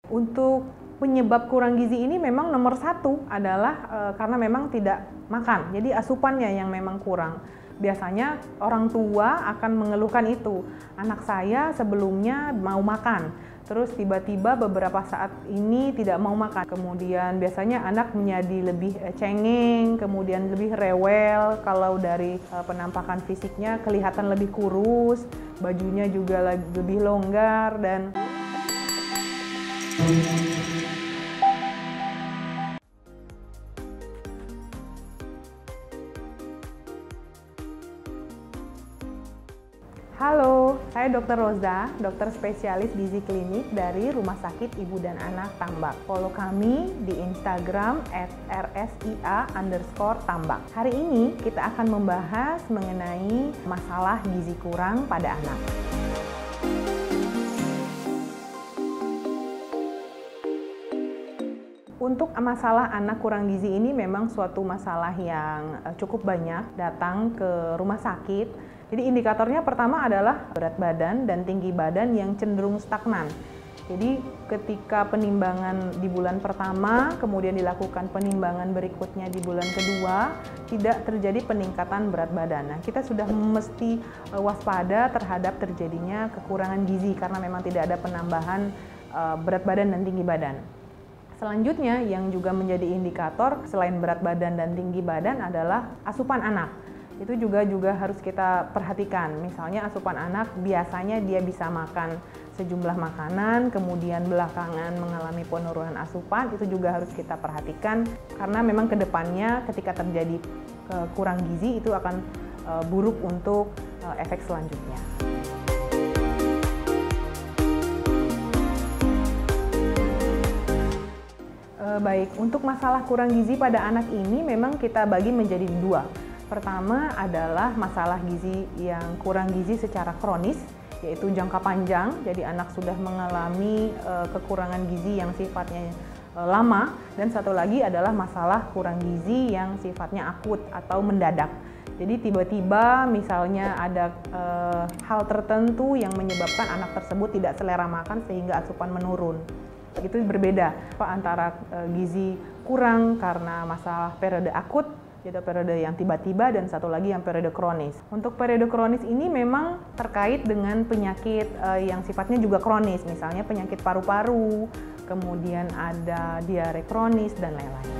Untuk penyebab kurang gizi ini memang nomor satu adalah karena memang tidak makan. Jadi asupannya yang memang kurang. Biasanya orang tua akan mengeluhkan itu. Anak saya sebelumnya mau makan, terus tiba-tiba beberapa saat ini tidak mau makan. Kemudian biasanya anak menjadi lebih cengeng, kemudian lebih rewel. Kalau dari penampakan fisiknya kelihatan lebih kurus, bajunya juga lebih longgar dan Halo, saya Dr. Roza, dokter spesialis gizi klinik dari Rumah Sakit Ibu dan Anak Tambak. Follow kami di Instagram @rsia_tambak. Hari ini kita akan membahas mengenai masalah gizi kurang pada anak. Untuk masalah anak kurang gizi ini memang suatu masalah yang cukup banyak datang ke rumah sakit. Jadi indikatornya pertama adalah berat badan dan tinggi badan yang cenderung stagnan. Jadi ketika penimbangan di bulan pertama, kemudian dilakukan penimbangan berikutnya di bulan kedua, tidak terjadi peningkatan berat badan. Nah, kita sudah mesti waspada terhadap terjadinya kekurangan gizi karena memang tidak ada penambahan berat badan dan tinggi badan. Selanjutnya yang juga menjadi indikator selain berat badan dan tinggi badan adalah asupan anak. Itu juga harus kita perhatikan. Misalnya asupan anak biasanya dia bisa makan sejumlah makanan, kemudian belakangan mengalami penurunan asupan, itu juga harus kita perhatikan karena memang kedepannya ketika terjadi kurang gizi itu akan buruk untuk efek selanjutnya. Baik, untuk masalah kurang gizi pada anak ini memang kita bagi menjadi dua. Pertama adalah masalah gizi yang kurang gizi secara kronis, yaitu jangka panjang, jadi anak sudah mengalami kekurangan gizi yang sifatnya lama, dan satu lagi adalah masalah kurang gizi yang sifatnya akut atau mendadak. Jadi tiba-tiba misalnya ada hal tertentu yang menyebabkan anak tersebut tidak selera makan sehingga asupan menurun. Itu berbeda antara gizi kurang karena masalah periode akut, yaitu periode yang tiba-tiba, dan satu lagi yang periode kronis. Untuk periode kronis ini memang terkait dengan penyakit yang sifatnya juga kronis, misalnya penyakit paru-paru, kemudian ada diare kronis, dan lain-lain.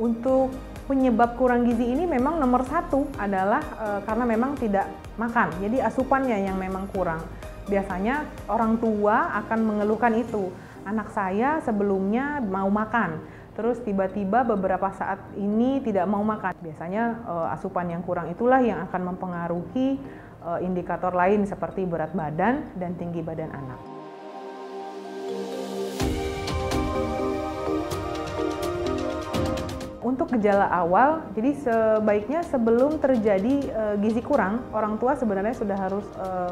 Untuk penyebab kurang gizi ini memang nomor satu adalah karena memang tidak makan, jadi asupannya yang memang kurang. Biasanya orang tua akan mengeluhkan itu. Anak saya sebelumnya mau makan, terus tiba-tiba beberapa saat ini tidak mau makan. Biasanya asupan yang kurang itulah yang akan mempengaruhi indikator lain seperti berat badan dan tinggi badan anak. Untuk gejala awal, jadi sebaiknya sebelum terjadi gizi kurang, orang tua sebenarnya sudah harus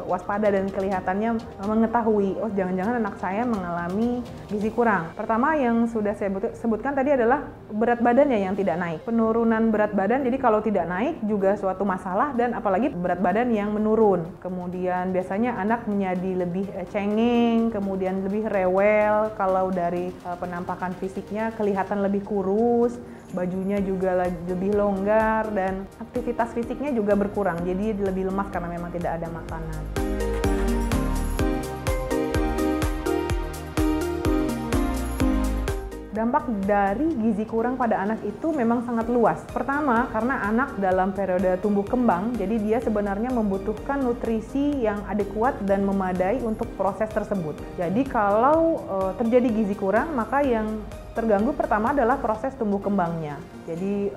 waspada dan kelihatannya mengetahui, oh jangan-jangan anak saya mengalami gizi kurang. Pertama yang sudah saya sebutkan tadi adalah berat badannya yang tidak naik. Penurunan berat badan, jadi kalau tidak naik juga suatu masalah, dan apalagi berat badan yang menurun. Kemudian biasanya anak menjadi lebih cengeng, kemudian lebih rewel. Kalau dari penampakan fisiknya kelihatan lebih kurus, bajunya juga lebih longgar, dan aktivitas fisiknya juga berkurang, jadi lebih lemas karena memang tidak ada makanan. Dampak dari gizi kurang pada anak itu memang sangat luas. Pertama, karena anak dalam periode tumbuh kembang, jadi dia sebenarnya membutuhkan nutrisi yang adekuat dan memadai untuk proses tersebut. Jadi kalau terjadi gizi kurang, maka yang terganggu pertama adalah proses tumbuh kembangnya. Jadi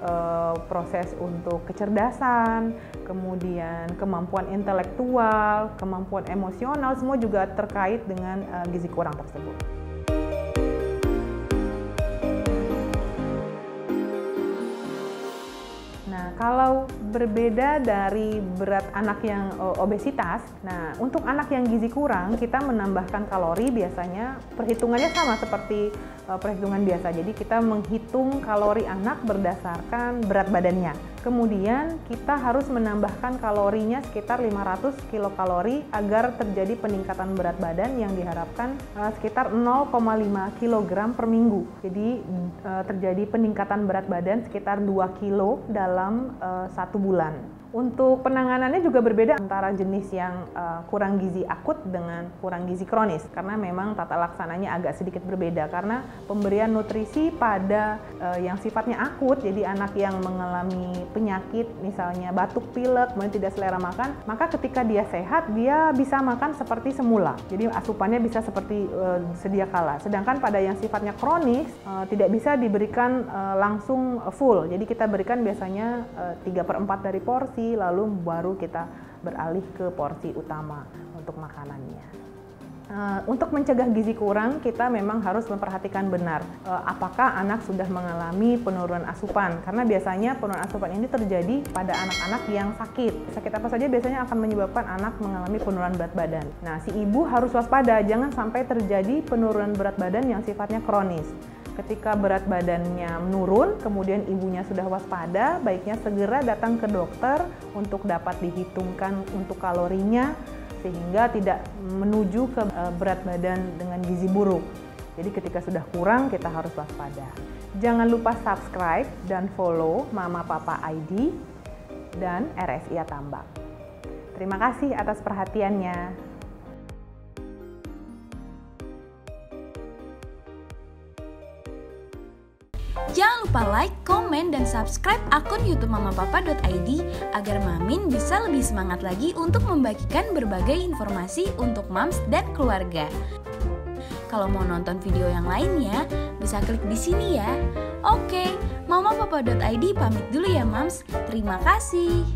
proses untuk kecerdasan, kemudian kemampuan intelektual, kemampuan emosional, semua juga terkait dengan gizi kurang tersebut. Nah, kalau berbeda dari berat anak yang obesitas, nah untuk anak yang gizi kurang kita menambahkan kalori biasanya perhitungannya sama seperti perhitungan biasa. Jadi kita menghitung kalori anak berdasarkan berat badannya. Kemudian kita harus menambahkan kalorinya sekitar 500 kilokalori agar terjadi peningkatan berat badan yang diharapkan sekitar 0,5 kg per minggu. Jadi terjadi peningkatan berat badan sekitar 2 kilo dalam 1 bulan. Untuk penanganannya juga berbeda antara jenis yang kurang gizi akut dengan kurang gizi kronis, karena memang tata laksananya agak sedikit berbeda. Karena pemberian nutrisi pada yang sifatnya akut, jadi anak yang mengalami penyakit misalnya batuk pilek kemudian tidak selera makan, maka ketika dia sehat dia bisa makan seperti semula, jadi asupannya bisa seperti sedia kala. Sedangkan pada yang sifatnya kronis tidak bisa diberikan langsung full, jadi kita berikan biasanya 3/4 dari porsi, lalu baru kita beralih ke porsi utama untuk makanannya. Untuk mencegah gizi kurang, kita memang harus memperhatikan benar apakah anak sudah mengalami penurunan asupan, karena biasanya penurunan asupan ini terjadi pada anak-anak yang sakit. Sakit apa saja biasanya akan menyebabkan anak mengalami penurunan berat badan. Nah, si ibu harus waspada, jangan sampai terjadi penurunan berat badan yang sifatnya kronis. Ketika berat badannya menurun, kemudian ibunya sudah waspada, baiknya segera datang ke dokter untuk dapat dihitungkan untuk kalorinya, sehingga tidak menuju ke berat badan dengan gizi buruk. Jadi ketika sudah kurang, kita harus waspada. Jangan lupa subscribe dan follow Mama Papa ID dan RSI Tambak. Terima kasih atas perhatiannya. Jangan lupa like, komen, dan subscribe akun YouTube mamapapa.id agar Mamin bisa lebih semangat lagi untuk membagikan berbagai informasi untuk moms dan keluarga. Kalau mau nonton video yang lainnya, bisa klik di sini ya. Oke, mamapapa.id pamit dulu ya moms. Terima kasih.